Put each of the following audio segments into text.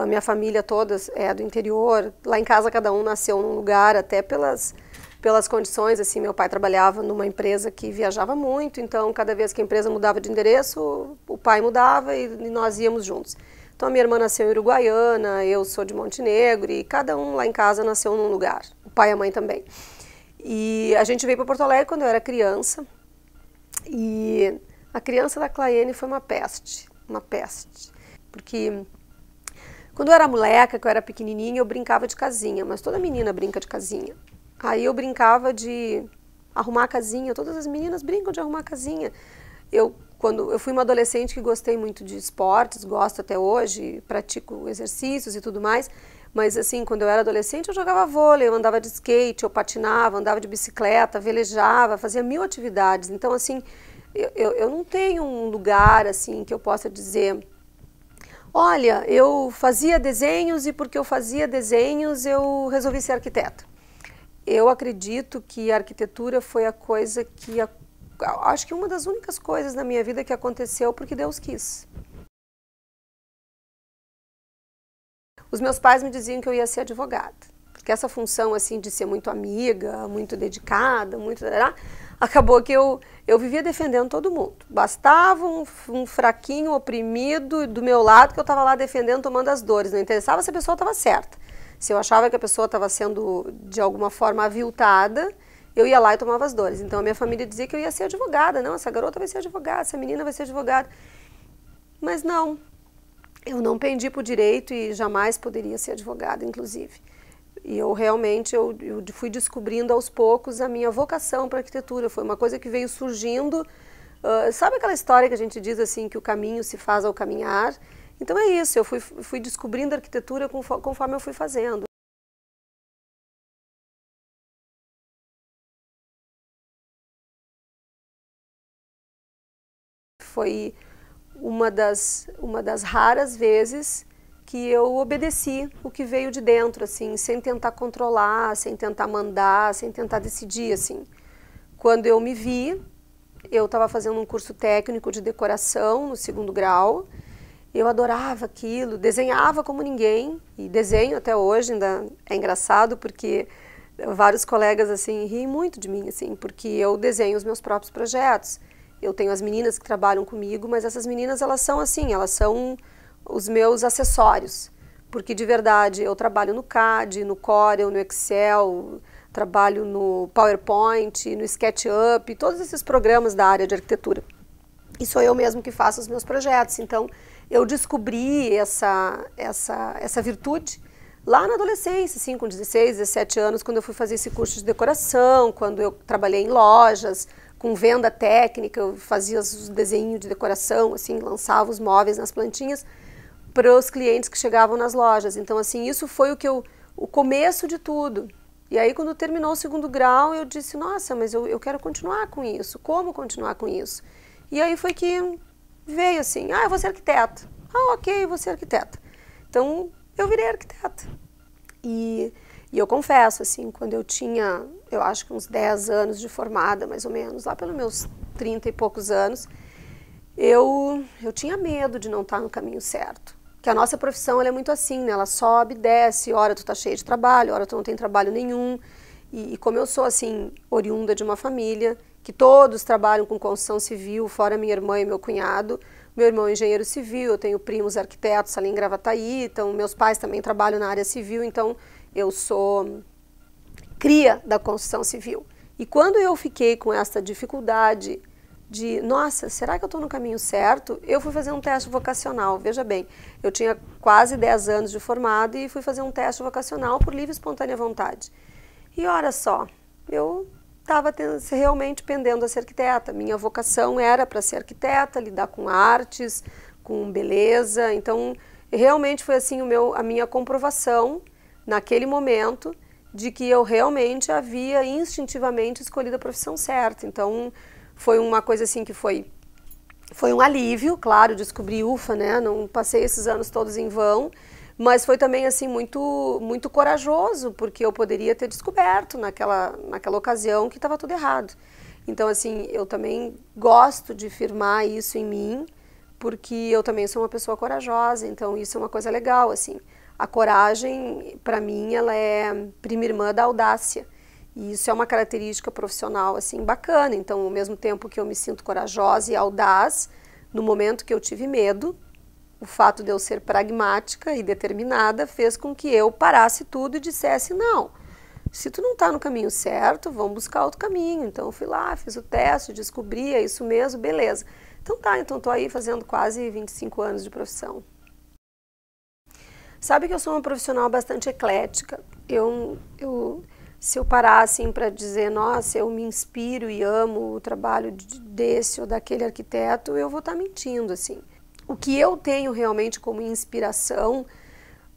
a minha família toda é do interior. Lá em casa cada um nasceu num lugar, até pelas condições, assim, meu pai trabalhava numa empresa que viajava muito, então cada vez que a empresa mudava de endereço, o pai mudava e nós íamos juntos. Então a minha irmã nasceu em Uruguaiana, eu sou de Montenegro e cada um lá em casa nasceu num lugar, o pai e a mãe também. E a gente veio para Porto Alegre quando eu era criança e a criança da Claiane foi uma peste, porque quando eu era moleca, que eu era pequenininha, eu brincava de casinha, mas toda menina brinca de casinha. Aí eu brincava de arrumar a casinha, todas as meninas brincam de arrumar a casinha. Quando eu fui uma adolescente que gostei muito de esportes, gosto até hoje, pratico exercícios e tudo mais, mas assim, quando eu era adolescente eu jogava vôlei, eu andava de skate, eu patinava, andava de bicicleta, velejava, fazia 1000 atividades. Então assim, eu não tenho um lugar assim que eu possa dizer, olha, eu fazia desenhos e porque eu fazia desenhos eu resolvi ser arquiteta. Eu acredito que a arquitetura foi a coisa que, acho que uma das únicas coisas na minha vida que aconteceu porque Deus quis. Os meus pais me diziam que eu ia ser advogada, porque essa função assim de ser muito amiga, muito dedicada, acabou que eu vivia defendendo todo mundo. Bastava um fraquinho oprimido do meu lado que eu estava lá defendendo, tomando as dores. Não interessava se a pessoa estava certa. Se eu achava que a pessoa estava sendo, de alguma forma, aviltada, eu ia lá e tomava as dores. Então, a minha família dizia que eu ia ser advogada. Não, essa garota vai ser advogada, essa menina vai ser advogada. Mas não, eu não pendi para o direito e jamais poderia ser advogada, inclusive. E eu realmente eu fui descobrindo aos poucos a minha vocação para a arquitetura. Foi uma coisa que veio surgindo. Sabe aquela história que a gente diz assim, que o caminho se faz ao caminhar? Então é isso, eu fui descobrindo a arquitetura conforme eu fui fazendo. Foi uma das raras vezes que eu obedeci o que veio de dentro, assim, sem tentar controlar, sem tentar mandar, sem tentar decidir, assim. Quando eu me vi, eu estava fazendo um curso técnico de decoração no 2º grau. Eu adorava aquilo, desenhava como ninguém, e desenho até hoje, ainda é engraçado porque vários colegas assim riem muito de mim, assim, porque eu desenho os meus próprios projetos. Eu tenho as meninas que trabalham comigo, mas essas meninas elas são assim, elas são os meus acessórios, porque de verdade eu trabalho no CAD, no Corel, no Excel, trabalho no PowerPoint, no SketchUp, todos esses programas da área de arquitetura. E sou eu mesmo que faço os meus projetos, então eu descobri essa virtude lá na adolescência, assim, com 16, 17 anos, quando eu fui fazer esse curso de decoração, quando eu trabalhei em lojas, com venda técnica, eu fazia os desenhos de decoração, assim, lançava os móveis nas plantinhas para os clientes que chegavam nas lojas. Então, assim, isso foi o começo de tudo. E aí, quando terminou o 2º grau, eu disse, nossa, mas eu quero continuar com isso. Como continuar com isso? E aí foi que veio assim, eu vou ser arquiteta. Ok, eu vou ser arquiteta. Então, eu virei arquiteta. E eu confesso, assim, quando eu tinha, eu acho que uns 10 anos de formada, mais ou menos, lá pelos meus 30 e poucos anos, eu tinha medo de não estar no caminho certo. Porque a nossa profissão ela é muito assim, né? Ela sobe, desce, hora tu tá cheia de trabalho, hora tu não tem trabalho nenhum. E como eu sou, assim, oriunda de uma família que todos trabalham com construção civil, fora minha irmã e meu cunhado. Meu irmão é engenheiro civil, eu tenho primos arquitetos ali em Gravataí, então meus pais também trabalham na área civil, então eu sou cria da construção civil. E quando eu fiquei com essa dificuldade de, nossa, será que eu estou no caminho certo? Eu fui fazer um teste vocacional, veja bem, eu tinha quase 10 anos de formado e fui fazer um teste vocacional por livre e espontânea vontade. E olha só, eu estava realmente pendendo a ser arquiteta. Minha vocação era para ser arquiteta, lidar com artes, com beleza. Então, realmente foi assim a minha comprovação, naquele momento, de que eu realmente havia instintivamente escolhido a profissão certa. Então, foi uma coisa assim que foi um alívio, claro, descobri, ufa, né? Não passei esses anos todos em vão. Mas foi também assim muito corajoso, porque eu poderia ter descoberto naquela ocasião que estava tudo errado. Então assim, eu também gosto de firmar isso em mim, porque eu também sou uma pessoa corajosa, então isso é uma coisa legal, assim. A coragem, para mim, ela é prima irmã da audácia. E isso é uma característica profissional, assim, bacana. Então, ao mesmo tempo que eu me sinto corajosa e audaz, no momento que eu tive medo, o fato de eu ser pragmática e determinada fez com que eu parasse tudo e dissesse, não, se tu não está no caminho certo, vamos buscar outro caminho. Então, eu fui lá, fiz o teste, descobri, é isso mesmo, beleza. Então tá, então estou aí fazendo quase 25 anos de profissão. Sabe que eu sou uma profissional bastante eclética. Se eu parar assim para dizer, nossa, eu me inspiro e amo o trabalho desse ou daquele arquiteto, eu vou estar mentindo, assim. O que eu tenho realmente como inspiração,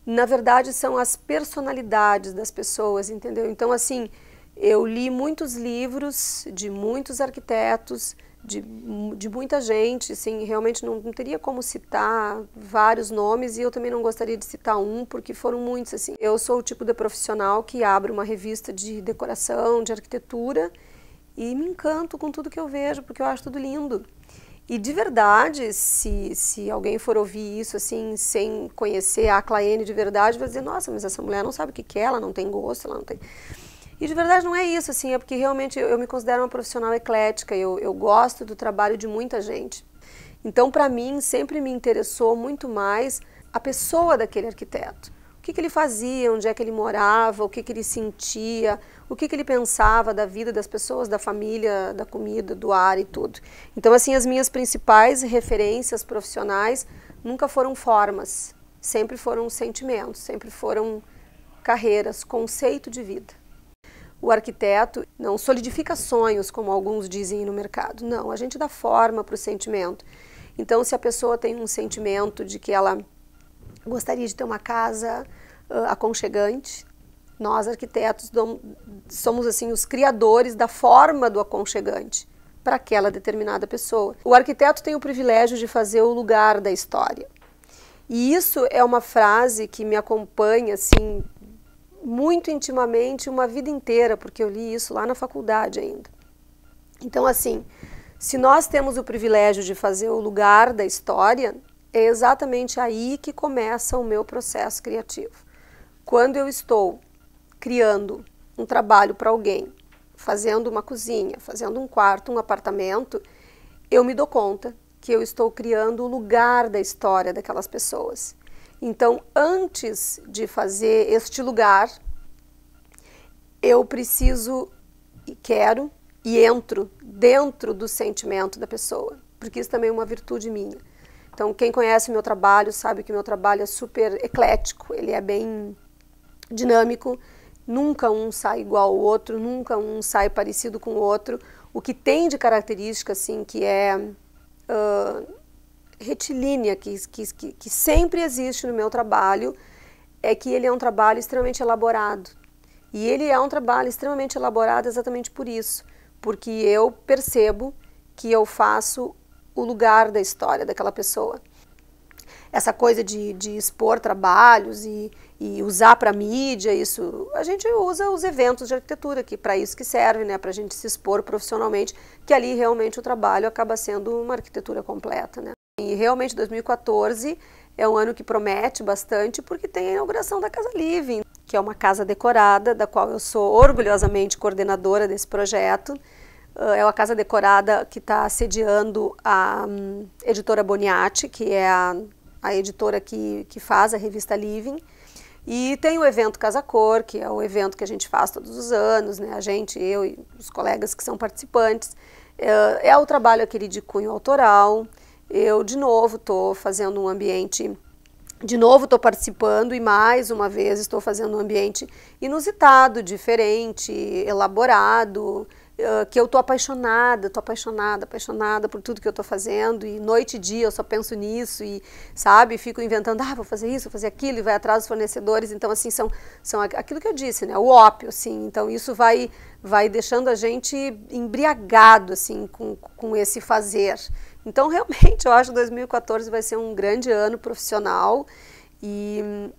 na verdade, são as personalidades das pessoas, entendeu? Então, assim, eu li muitos livros de muitos arquitetos, de muita gente, assim, realmente não teria como citar vários nomes e eu também não gostaria de citar um, porque foram muitos, assim. Eu sou o tipo de profissional que abre uma revista de decoração, de arquitetura e me encanto com tudo que eu vejo, porque eu acho tudo lindo. E de verdade, se alguém for ouvir isso assim, sem conhecer a Claene de verdade, vai dizer, nossa, mas essa mulher não sabe o que é, ela não tem gosto, ela não tem... E de verdade não é isso, assim, é porque realmente eu me considero uma profissional eclética, eu gosto do trabalho de muita gente. Então, para mim, sempre me interessou muito mais a pessoa daquele arquiteto. O que ele fazia, onde é que ele morava, o que ele sentia, o que ele pensava da vida das pessoas, da família, da comida, do ar e tudo. Então, assim, as minhas principais referências profissionais nunca foram formas, sempre foram sentimentos, sempre foram carreiras, conceito de vida. O arquiteto não solidifica sonhos, como alguns dizem no mercado. Não, a gente dá forma para o sentimento. Então, se a pessoa tem um sentimento de que ela gostaria de ter uma casa aconchegante, nós, arquitetos, somos assim os criadores da forma do aconchegante para aquela determinada pessoa. O arquiteto tem o privilégio de fazer o lugar da história. E isso é uma frase que me acompanha, assim, muito intimamente uma vida inteira, porque eu li isso lá na faculdade ainda. Então, assim, se nós temos o privilégio de fazer o lugar da história, é exatamente aí que começa o meu processo criativo. Quando eu estou criando um trabalho para alguém, fazendo uma cozinha, fazendo um quarto, um apartamento, eu me dou conta que eu estou criando o lugar da história daquelas pessoas. Então, antes de fazer este lugar, eu preciso e quero e entro dentro do sentimento da pessoa, porque isso também é uma virtude minha. Então, quem conhece o meu trabalho sabe que o meu trabalho é super eclético, ele é bem dinâmico, nunca um sai igual ao outro, nunca um sai parecido com o outro. O que tem de característica, assim, que é retilínea, que sempre existe no meu trabalho, é que ele é um trabalho extremamente elaborado. E ele é um trabalho extremamente elaborado exatamente por isso, porque eu percebo que eu faço o lugar da história daquela pessoa. Essa coisa de expor trabalhos e usar para mídia, isso, a gente usa os eventos de arquitetura, que para isso que serve, né, para a gente se expor profissionalmente, que ali realmente o trabalho acaba sendo uma arquitetura completa, né. E realmente 2014 é um ano que promete bastante, porque tem a inauguração da Casa Living, que é uma casa decorada, da qual eu sou orgulhosamente coordenadora desse projeto. É uma casa decorada que está sediando a editora Boniati, que é a editora que faz a revista Living. E tem o evento Casa Cor, que é o evento que a gente faz todos os anos, né? A gente, eu e os colegas que são participantes. É o trabalho aquele de cunho autoral. Eu, de novo, estou fazendo um ambiente, de novo estou participando e mais uma vez estou fazendo um ambiente inusitado, diferente, elaborado, que eu estou apaixonada por tudo que eu estou fazendo e noite e dia eu só penso nisso e, sabe, fico inventando, vou fazer isso, vou fazer aquilo e vai atrás dos fornecedores. Então, assim, são aquilo que eu disse, né, o ópio, assim, então isso vai deixando a gente embriagado, assim, com esse fazer. Então, realmente, eu acho que 2014 vai ser um grande ano profissional e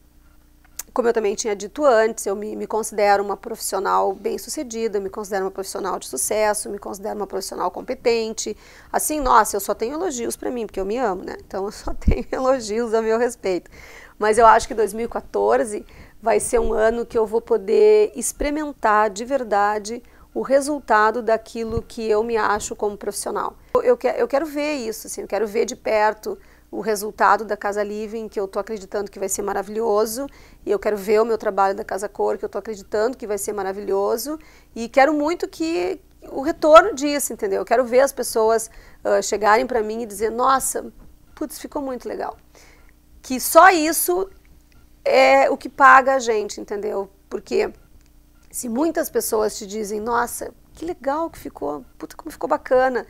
como eu também tinha dito antes, eu me considero uma profissional bem-sucedida, me considero uma profissional de sucesso, me considero uma profissional competente. Assim, nossa, eu só tenho elogios para mim, porque eu me amo, né? Então eu só tenho elogios a meu respeito. Mas eu acho que 2014 vai ser um ano que eu vou poder experimentar de verdade o resultado daquilo que eu me acho como profissional. Eu quero ver isso, assim, eu quero ver de perto o resultado da Casa Living, que eu estou acreditando que vai ser maravilhoso, e eu quero ver o meu trabalho da Casa Cor, que eu estou acreditando que vai ser maravilhoso, e quero muito que o retorno disso, entendeu? Eu quero ver as pessoas chegarem para mim e dizer, nossa, putz, ficou muito legal. Que só isso é o que paga a gente, entendeu? Porque se muitas pessoas te dizem, nossa, que legal que ficou, puta, como ficou bacana,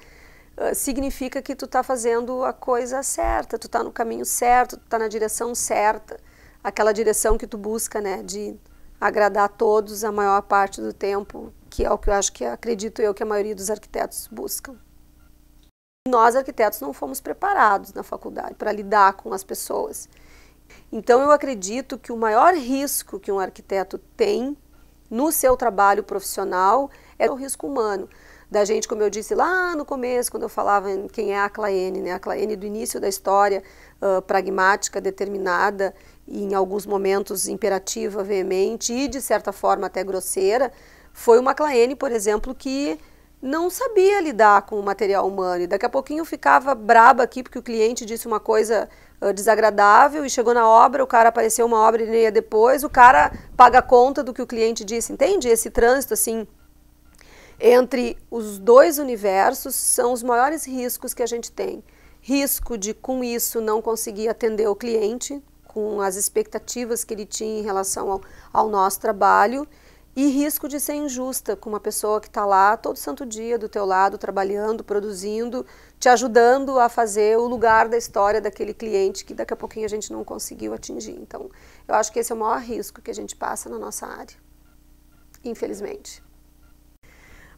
significa que tu está fazendo a coisa certa, tu está no caminho certo, tu está na direção certa, aquela direção que tu busca, né, de agradar a todos a maior parte do tempo, que é o que eu acho que acredito eu que a maioria dos arquitetos buscam. Nós, arquitetos, não fomos preparados na faculdade para lidar com as pessoas. Então eu acredito que o maior risco que um arquiteto tem no seu trabalho profissional é o risco humano. Da gente, como eu disse lá no começo, quando eu falava em quem é a Claene, né? A Claene do início da história, pragmática, determinada, e em alguns momentos imperativa, veemente e de certa forma até grosseira, foi uma Claene, por exemplo, que não sabia lidar com o material humano, e daqui a pouquinho ficava braba aqui porque o cliente disse uma coisa desagradável e chegou na obra, o cara apareceu uma obra e meia depois, o cara paga a conta do que o cliente disse, entende? Esse trânsito assim entre os dois universos são os maiores riscos que a gente tem. Risco de, com isso, não conseguir atender o cliente com as expectativas que ele tinha em relação ao nosso trabalho, e risco de ser injusta com uma pessoa que está lá todo santo dia do teu lado, trabalhando, produzindo, te ajudando a fazer o lugar da história daquele cliente que daqui a pouquinho a gente não conseguiu atingir. Então, eu acho que esse é o maior risco que a gente passa na nossa área, infelizmente.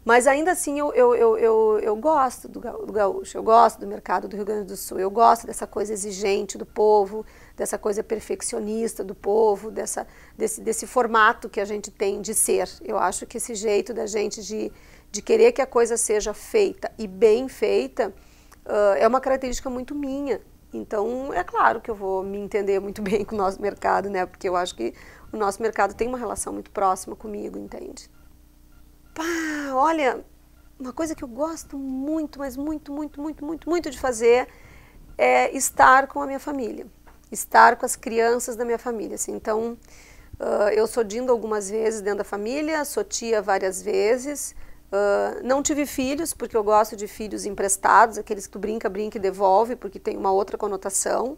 Mas ainda assim eu gosto do gaúcho, eu gosto do mercado do Rio Grande do Sul, eu gosto dessa coisa exigente do povo, dessa coisa perfeccionista do povo, desse formato que a gente tem de ser. Eu acho que esse jeito da gente de querer que a coisa seja feita e bem feita é uma característica muito minha. Então é claro que eu vou me entender muito bem com o nosso mercado, né? Porque eu acho que o nosso mercado tem uma relação muito próxima comigo, entende? Pá, olha, uma coisa que eu gosto muito, mas muito de fazer é estar com a minha família, estar com as crianças da minha família. Assim. Então, eu sou dinda algumas vezes dentro da família, sou tia várias vezes, não tive filhos, porque eu gosto de filhos emprestados, aqueles que tu brinca e devolve, porque tem uma outra conotação.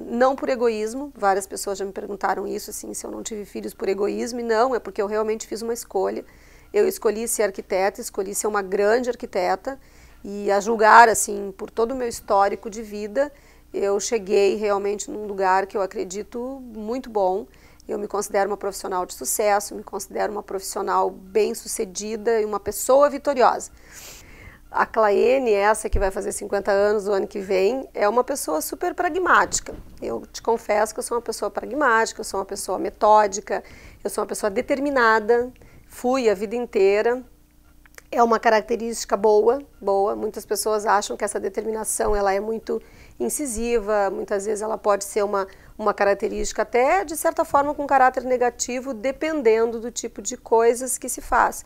Não por egoísmo, várias pessoas já me perguntaram isso, assim, se eu não tive filhos por egoísmo, e não, é porque eu realmente fiz uma escolha. Eu escolhi ser arquiteta, escolhi ser uma grande arquiteta, e a julgar, assim, por todo o meu histórico de vida, eu cheguei realmente num lugar que eu acredito muito bom. Eu me considero uma profissional de sucesso, me considero uma profissional bem-sucedida e uma pessoa vitoriosa. A Claene, essa que vai fazer 50 anos o ano que vem, é uma pessoa super pragmática. Eu te confesso que eu sou uma pessoa pragmática, eu sou uma pessoa metódica, eu sou uma pessoa determinada, fui a vida inteira. É uma característica boa. Muitas pessoas acham que essa determinação ela é muito incisiva, muitas vezes ela pode ser uma característica até, de certa forma, com caráter negativo, dependendo do tipo de coisas que se faz.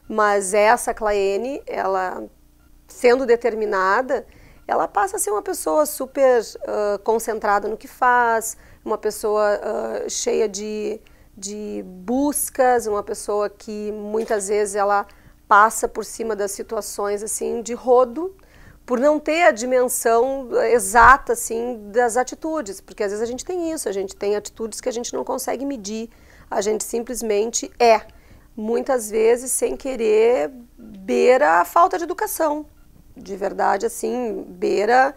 Mas essa Claene, ela, sendo determinada, ela passa a ser uma pessoa super concentrada no que faz, uma pessoa cheia de buscas, uma pessoa que muitas vezes ela passa por cima das situações assim de rodo, por não ter a dimensão exata assim das atitudes, porque às vezes a gente tem isso, a gente tem atitudes que a gente não consegue medir, a gente simplesmente muitas vezes sem querer beira a falta de educação, de verdade assim, beira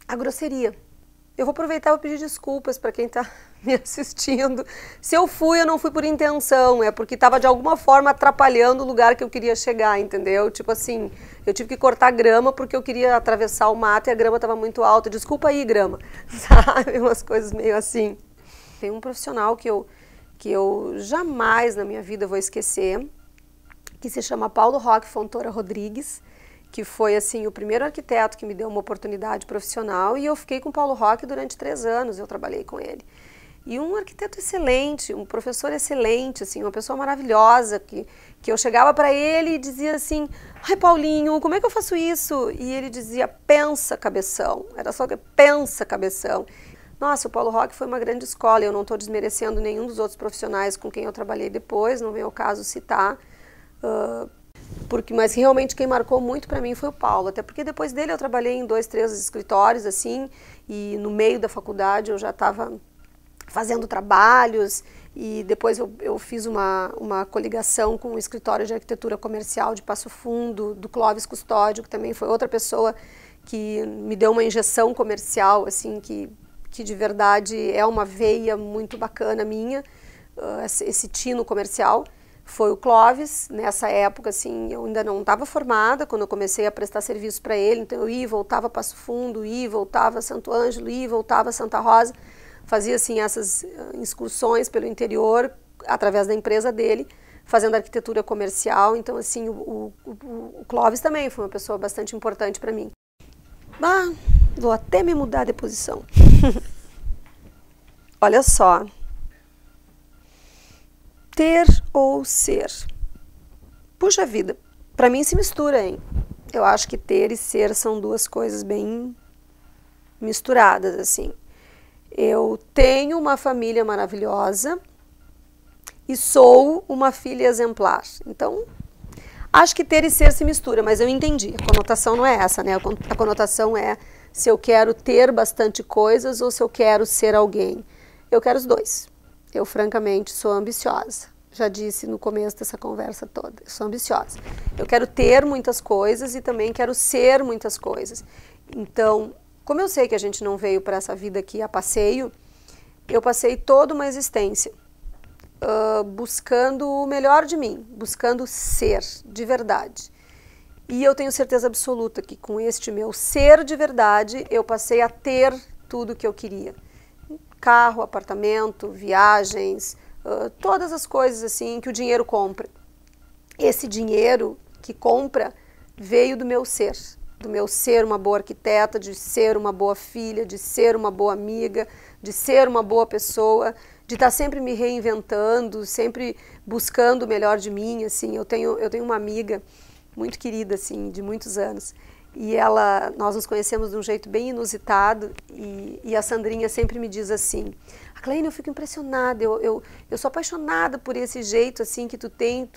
a grosseria. Eu vou aproveitar e vou pedir desculpas para quem está me assistindo. Se eu não fui por intenção, é porque estava de alguma forma atrapalhando o lugar que eu queria chegar, entendeu? Tipo assim, eu tive que cortar grama porque eu queria atravessar o mato e a grama estava muito alta. Desculpa aí, grama, sabe? Umas coisas meio assim. Tem um profissional que eu jamais na minha vida vou esquecer, que se chama Paulo Roque Fontoura Rodrigues, que foi assim o primeiro arquiteto que me deu uma oportunidade profissional, e eu fiquei com o Paulo Roque durante 3 anos, eu trabalhei com ele. E um arquiteto excelente, um professor excelente, assim, uma pessoa maravilhosa, que eu chegava para ele e dizia assim, ai Paulinho, como é que eu faço isso? E ele dizia, pensa cabeção, era só que pensa cabeção. Nossa, o Paulo Roque foi uma grande escola, eu não estou desmerecendo nenhum dos outros profissionais com quem eu trabalhei depois, não vem ao caso citar, mas realmente quem marcou muito para mim foi o Paulo, até porque depois dele eu trabalhei em 2, 3 escritórios, assim, e no meio da faculdade eu já estava fazendo trabalhos, e depois eu fiz uma coligação com o escritório de arquitetura comercial de Passo Fundo, do Clóvis Custódio, que também foi outra pessoa que me deu uma injeção comercial, assim, que de verdade é uma veia muito bacana minha, esse tino comercial. Foi o Clóvis, nessa época, assim, eu ainda não estava formada, quando eu comecei a prestar serviço para ele, então eu ia e voltava a Passo Fundo, ia e voltava a Santo Ângelo, ia e voltava a Santa Rosa, fazia assim essas excursões pelo interior, através da empresa dele, fazendo arquitetura comercial, então assim, o Clóvis também foi uma pessoa bastante importante para mim. Ah, vou até me mudar de posição. Olha só. Ter ou ser? Puxa vida, para mim se mistura, hein? Eu acho que ter e ser são duas coisas bem misturadas, assim. Eu tenho uma família maravilhosa e sou uma filha exemplar. Então, acho que ter e ser se mistura, mas eu entendi. A conotação não é essa, né? A conotação é se eu quero ter bastante coisas ou se eu quero ser alguém. Eu quero os dois. Eu, francamente, sou ambiciosa. Já disse no começo dessa conversa toda. Eu sou ambiciosa. Eu quero ter muitas coisas e também quero ser muitas coisas. Então, como eu sei que a gente não veio para essa vida aqui a passeio, eu passei toda uma existência buscando o melhor de mim, buscando ser de verdade. E eu tenho certeza absoluta que com este meu ser de verdade, eu passei a ter tudo que eu queria. Carro, apartamento, viagens, todas as coisas assim que o dinheiro compra. Esse dinheiro que compra veio do meu ser uma boa arquiteta, de ser uma boa filha, de ser uma boa amiga, de ser uma boa pessoa, de estar sempre me reinventando, sempre buscando o melhor de mim, assim. Eu tenho uma amiga muito querida, assim, de muitos anos, e nós nos conhecemos de um jeito bem inusitado, e a Sandrinha sempre me diz assim, Kleine, eu fico impressionada, eu sou apaixonada por esse jeito, assim, que tu tem,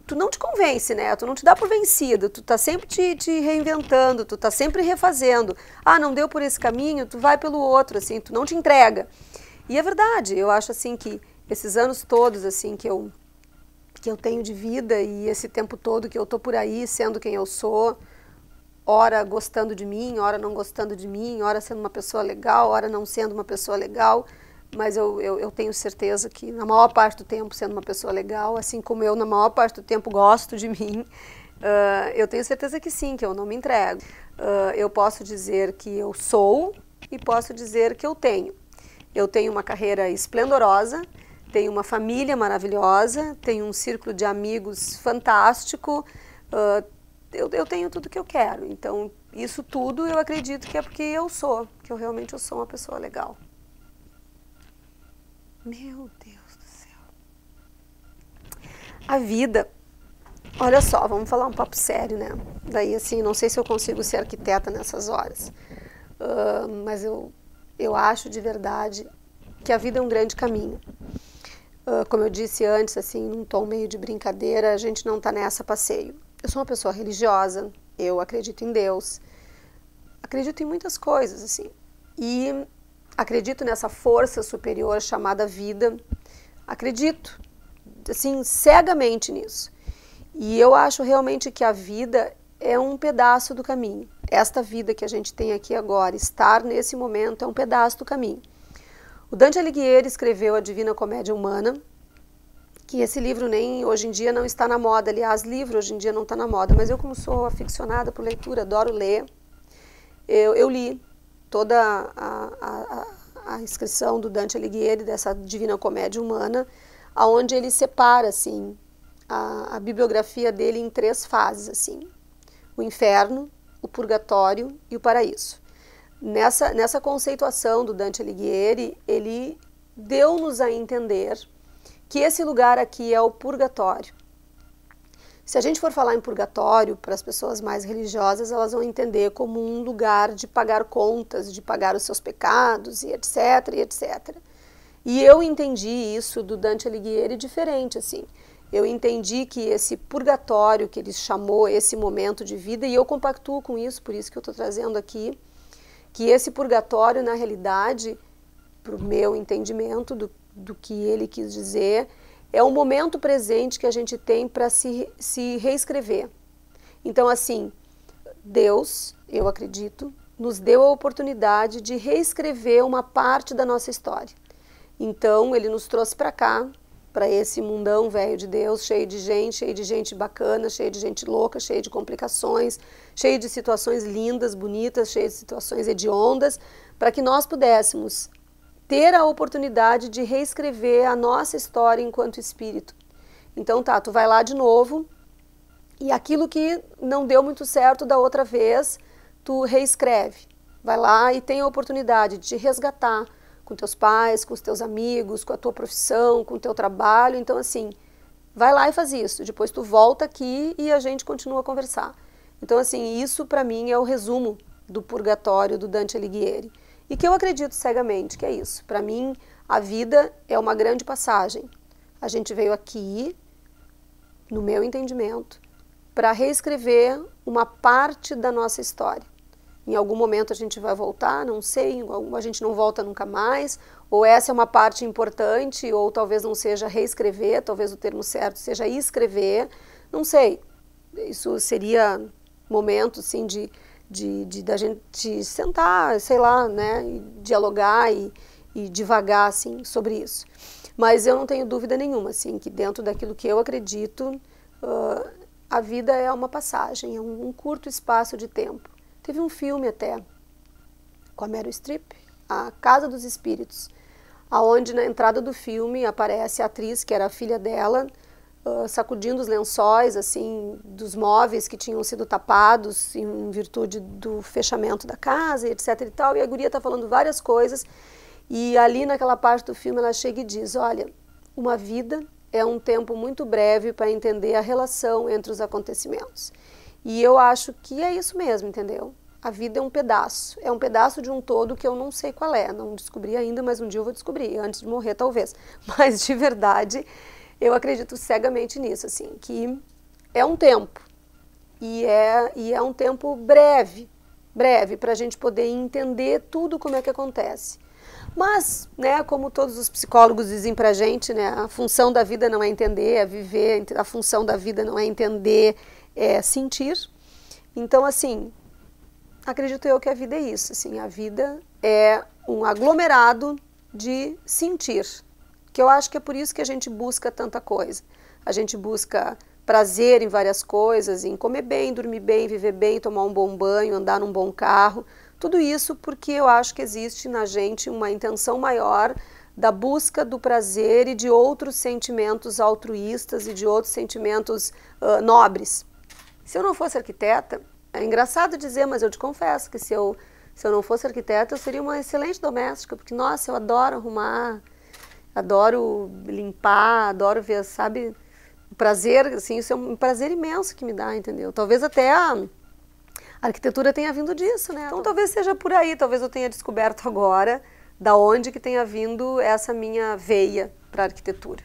tu não te convence, né? Tu não te dá por vencida, tu tá sempre te reinventando, tu tá sempre refazendo. Ah, não deu por esse caminho, tu vai pelo outro, assim, tu não te entrega. E é verdade, eu acho assim que esses anos todos, assim, que eu tenho de vida e esse tempo todo que eu tô por aí sendo quem eu sou, ora gostando de mim, ora não gostando de mim, ora sendo uma pessoa legal, ora não sendo uma pessoa legal, mas eu tenho certeza que na maior parte do tempo sendo uma pessoa legal, assim como eu na maior parte do tempo gosto de mim, eu tenho certeza que sim, que eu não me entrego. Eu posso dizer que eu sou e posso dizer que eu tenho. Eu tenho uma carreira esplendorosa, tenho uma família maravilhosa, tenho um círculo de amigos fantástico, eu tenho tudo que eu quero. Então, isso tudo eu acredito que é porque eu sou, que eu realmente sou uma pessoa legal. Meu Deus do céu. A vida, olha só, vamos falar um papo sério, né? Daí, assim, não sei se eu consigo ser arquiteta nessas horas, mas eu acho de verdade que a vida é um grande caminho. Como eu disse antes, assim, num tom meio de brincadeira, a gente não está nessa passeio. Eu sou uma pessoa religiosa, eu acredito em Deus, acredito em muitas coisas, assim, e acredito nessa força superior chamada vida, acredito, assim, cegamente nisso. E eu acho realmente que a vida é um pedaço do caminho. Esta vida que a gente tem aqui agora, estar nesse momento, é um pedaço do caminho. O Dante Alighieri escreveu A Divina Comédia Humana, que esse livro nem hoje em dia não está na moda, aliás, livro hoje em dia não está na moda, mas eu como sou aficionada por leitura, adoro ler, eu li toda a inscrição do Dante Alighieri, dessa Divina Comédia Humana, onde ele separa assim, a bibliografia dele em 3 fases, assim, o inferno, o purgatório e o paraíso. Nessa conceituação do Dante Alighieri, ele deu-nos a entender que esse lugar aqui é o purgatório. Se a gente for falar em purgatório, para as pessoas mais religiosas, elas vão entender como um lugar de pagar contas, de pagar os seus pecados, e etc, e etc. E eu entendi isso do Dante Alighieri diferente, assim. Eu entendi que esse purgatório que ele chamou, esse momento de vida, e eu compactuo com isso, por isso que eu estou trazendo aqui, que esse purgatório, na realidade, para o meu entendimento do que ele quis dizer, é o momento presente que a gente tem para se reescrever. Então, assim, Deus, eu acredito, nos deu a oportunidade de reescrever uma parte da nossa história. Então, ele nos trouxe para cá, para esse mundão velho de Deus, cheio de gente bacana, cheio de gente louca, cheio de complicações, cheio de situações lindas, bonitas, cheio de situações hediondas, para que nós pudéssemos ter a oportunidade de reescrever a nossa história enquanto espírito. Então tá, tu vai lá de novo e aquilo que não deu muito certo da outra vez, tu reescreve. Vai lá e tem a oportunidade de te resgatar com teus pais, com os teus amigos, com a tua profissão, com o teu trabalho. Então assim, vai lá e faz isso. Depois tu volta aqui e a gente continua a conversar. Então assim, isso para mim é o resumo do purgatório do Dante Alighieri. E que eu acredito cegamente que é isso. Para mim, a vida é uma grande passagem. A gente veio aqui, no meu entendimento, para reescrever uma parte da nossa história. Em algum momento a gente vai voltar, não sei, a gente não volta nunca mais, ou essa é uma parte importante, ou talvez não seja reescrever, talvez o termo certo seja escrever, não sei. Isso seria momento, assim, da gente sentar, sei lá, né, e dialogar e divagar, assim, sobre isso. Mas eu não tenho dúvida nenhuma, assim, que dentro daquilo que eu acredito, a vida é uma passagem, é um curto espaço de tempo. Teve um filme até, com a Meryl Streep, A Casa dos Espíritos, aonde na entrada do filme aparece a atriz, que era a filha dela, sacudindo os lençóis, assim, dos móveis que tinham sido tapados em virtude do fechamento da casa, etc e tal, e a guria está falando várias coisas, e ali naquela parte do filme ela chega e diz, olha, uma vida é um tempo muito breve para entender a relação entre os acontecimentos. E eu acho que é isso mesmo, entendeu? A vida é um pedaço de um todo que eu não sei qual é, não descobri ainda, mas um dia eu vou descobrir, antes de morrer talvez, mas de verdade eu acredito cegamente nisso, assim, que é um tempo, e é um tempo breve para a gente poder entender tudo como é que acontece. Mas, né, como todos os psicólogos dizem pra gente, né, a função da vida não é entender, é viver, a função da vida não é entender, é sentir. Então, assim, acredito eu que a vida é isso, assim, a vida é um aglomerado de sentir. Que eu acho que é por isso que a gente busca tanta coisa. A gente busca prazer em várias coisas, em comer bem, dormir bem, viver bem, tomar um bom banho, andar num bom carro. Tudo isso porque eu acho que existe na gente uma intenção maior da busca do prazer e de outros sentimentos altruístas e de outros sentimentos nobres. Se eu não fosse arquiteta, é engraçado dizer, mas eu te confesso que se eu não fosse arquiteta, eu seria uma excelente doméstica, porque, nossa, eu adoro arrumar, adoro limpar, adoro ver, sabe, o prazer, assim, isso é um prazer imenso que me dá, entendeu? Talvez até a arquitetura tenha vindo disso, né? Então talvez seja por aí, talvez eu tenha descoberto agora da onde que tenha vindo essa minha veia para a arquitetura.